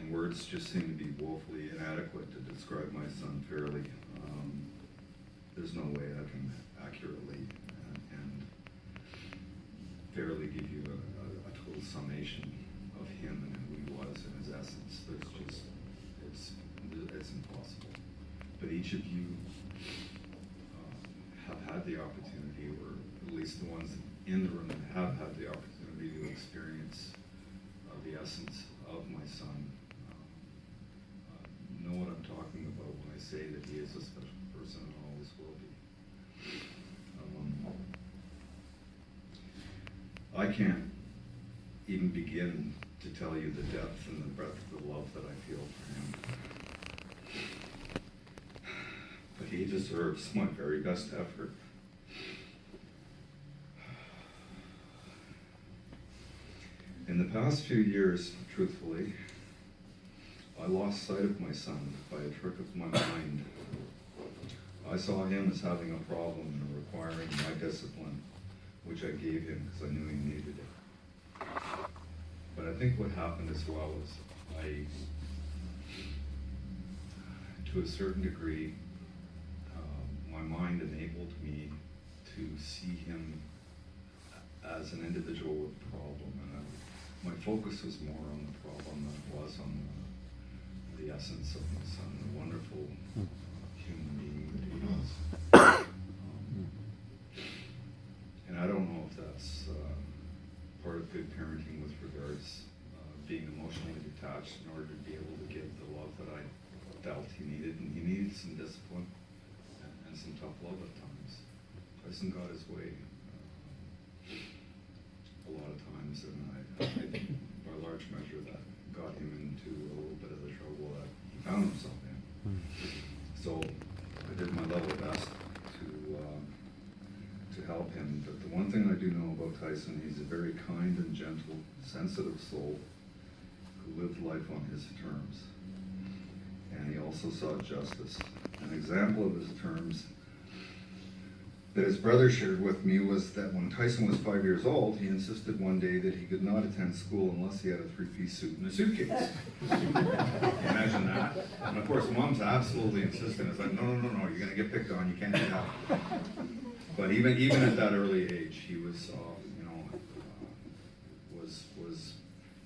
and words just seem to be woefully inadequate to describe my son fairly. There's no way I can accurately and fairly give you a total summation of him and who he was and his essence. It's impossible. But each of you have had the opportunity, or at least the ones in the room that have had the opportunity to experience the essence of my son, know what I'm talking about when I say that he is a special person and always will be. I can't even begin to tell you the depth and the breadth of the love that I feel for him. But he deserves my very best effort. In the past few years, truthfully, I lost sight of my son by a trick of my mind. I saw him as having a problem and requiring my discipline, which I gave him because I knew he needed it. But I think what happened as well is to a certain degree, my mind enabled me to see him as an individual with a problem, and my focus was more on the problem than it was on the essence of my son, the wonderful human being that he was. And I don't know if that's part of good parenting with regards being emotionally detached in order to be able to give the love that I felt he needed, and he needed some discipline and some tough love at times. Tyson got his way a lot of times, and I think by large measure that got him into a little bit of the trouble that he found himself in. So I did my level best to help him. But the one thing I do know about Tyson, he's a very kind and gentle, sensitive soul who lived life on his terms. And he also sought justice. An example of his terms that his brother shared with me was that when Tyson was 5 years old, he insisted one day that he could not attend school unless he had a 3-piece suit and a suitcase. Imagine that. And of course, Mom's absolutely insistent. It's like, no, you're going to get picked on. You can't do that. But even at that early age, he was, was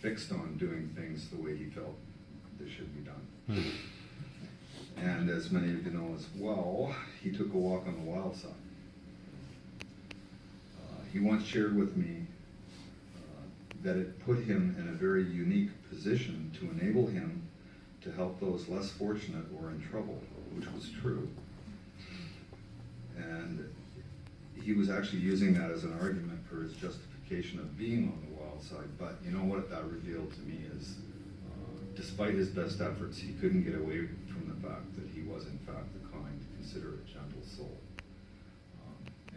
fixed on doing things the way he felt they should be done. And as many of you know as well, he took a walk on the wild side. He once shared with me that it put him in a very unique position to enable him to help those less fortunate or in trouble, which was true. And he was actually using that as an argument for his justification of being on the wild side. But you know what that revealed to me is, despite his best efforts, he couldn't get away from the fact that he was in fact a kind, considerate, gentle soul.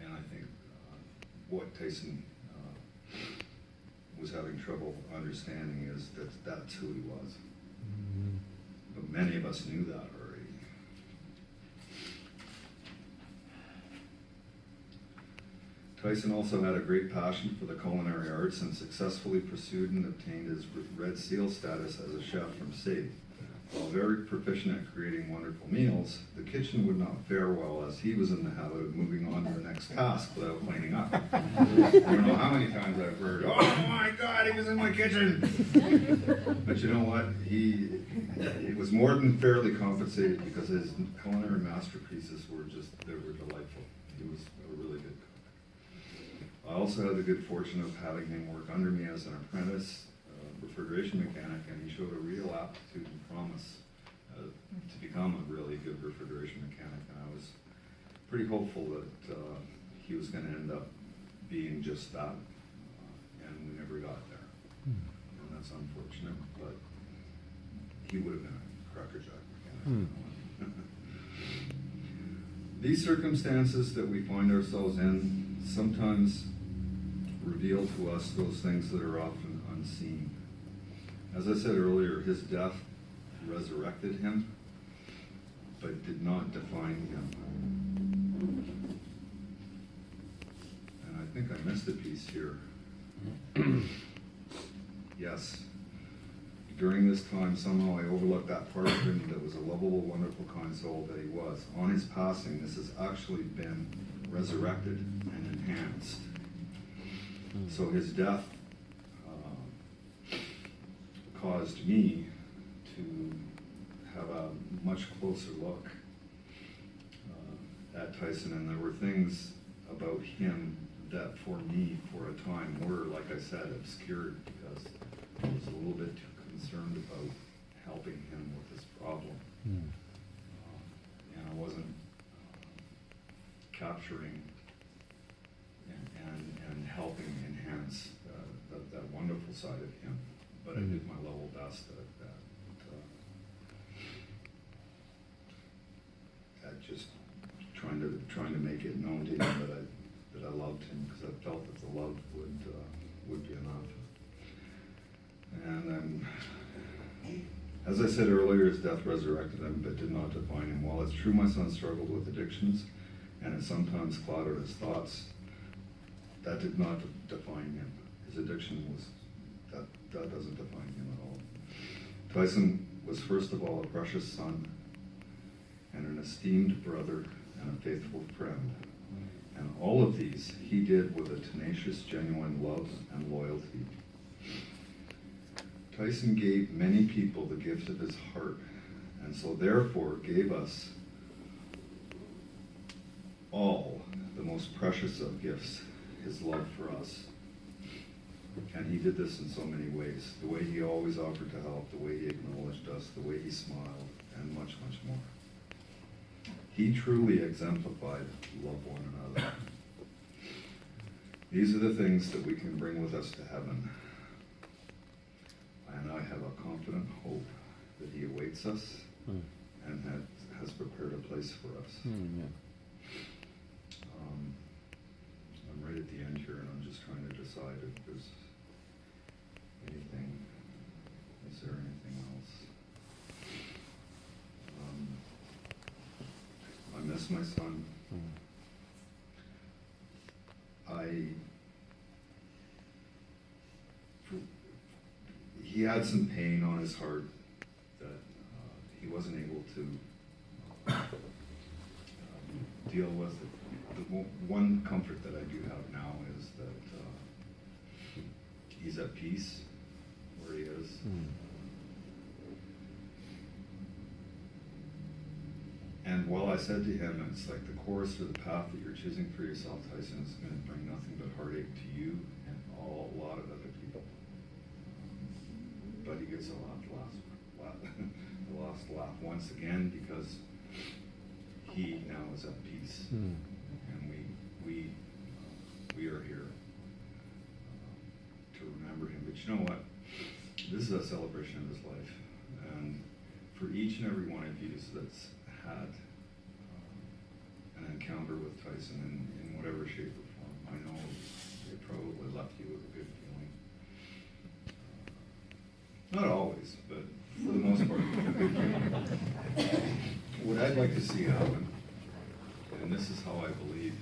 And I think what Tyson was having trouble understanding is that that's who he was. But many of us knew that already. Tyson also had a great passion for the culinary arts and successfully pursued and obtained his Red Seal status as a chef from SAIT. While very proficient at creating wonderful meals, the kitchen would not fare well as he was in the habit of moving on to the next task without cleaning up. I don't know how many times I've heard, "Oh my God, he was in my kitchen!" But you know what? He was more than fairly compensated because his culinary masterpieces were delightful. He was a really good cook. I also had the good fortune of having him work under me as an apprentice refrigeration mechanic, and he showed a real aptitude and promise to become a really good refrigeration mechanic. And I was pretty hopeful that he was going to end up being just that, and we never got there. And that's unfortunate, but he would have been a crackerjack mechanic. These circumstances that we find ourselves in sometimes reveal to us those things that are often unseen. As I said earlier, his death resurrected him, but did not define him. And I think I missed a piece here. Yes, during this time, somehow I overlooked that part of him that was a lovable, wonderful, kind soul that he was. On his passing, this has actually been resurrected and enhanced. So his death caused me to have a much closer look at Tyson, and there were things about him that for me, for a time, were, like I said, obscured because I was a little bit too concerned about helping him with his problem. And I wasn't capturing and helping enhance that wonderful side of him. But I did my level best at just trying to make it known to him that I loved him, because I felt that the love would be enough. And as I said earlier, his death resurrected him, but did not define him. While it's true my son struggled with addictions, and it sometimes clouded his thoughts, that did not define him. His addiction that doesn't define him at all. Tyson was first of all a precious son, and an esteemed brother, and a faithful friend. And all of these he did with a tenacious, genuine love and loyalty. Tyson gave many people the gift of his heart, and so therefore gave us all the most precious of gifts, his love for us. And he did this in so many ways. The way he always offered to help, the way he acknowledged us, the way he smiled, and much, much more. He truly exemplified love one another. These are the things that we can bring with us to heaven. And I have a confident hope that he awaits us and has prepared a place for us. I'm right at the end here, and I'm just trying to decide if there's anything. Is there anything else? I miss my son. He had some pain on his heart that he wasn't able to deal with. The one comfort that I do have now is that he's at peace where he is. And while I said to him, it's like the course or the path that you're choosing for yourself, Tyson, is going to bring nothing but heartache to you and a lot of other people. But he gets a last laugh once again, because he now is at peace. And we are here to remember him. But you know what? This is a celebration of his life. And for each and every one of you that's had an encounter with Tyson in whatever shape or form, I know it probably left you with a good feeling. Not always, but for the most part, a good feeling. What I'd like to see happen, and this is how I believe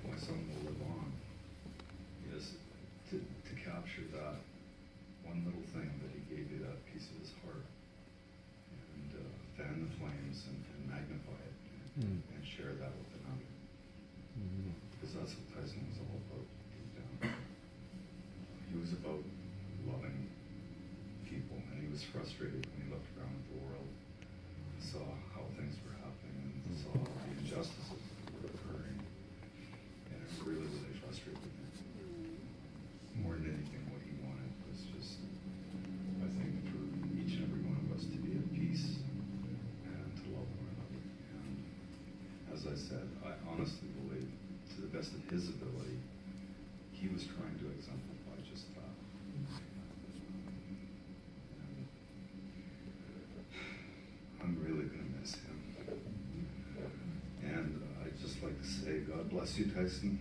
my son will live on, is to capture that one little thing that he gave you, that piece of his heart, and fan the flames and magnify it and share that with another. Because that's what Tyson was all about deep down. He was about loving people, and he was frustrated when he looked around at the world and saw how things were happening and saw the injustices that were occurring. And it really, really frustrated him. More than anything, what he wanted was just, I think, for each and every one of us to be at peace and to love one another. And as I said, I honestly believe, to the best of his ability, he was trying to exemplify just that. And I'm really going to miss him. And I'd just like to say, God bless you, Tyson,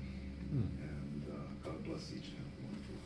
and God bless each and every one of you.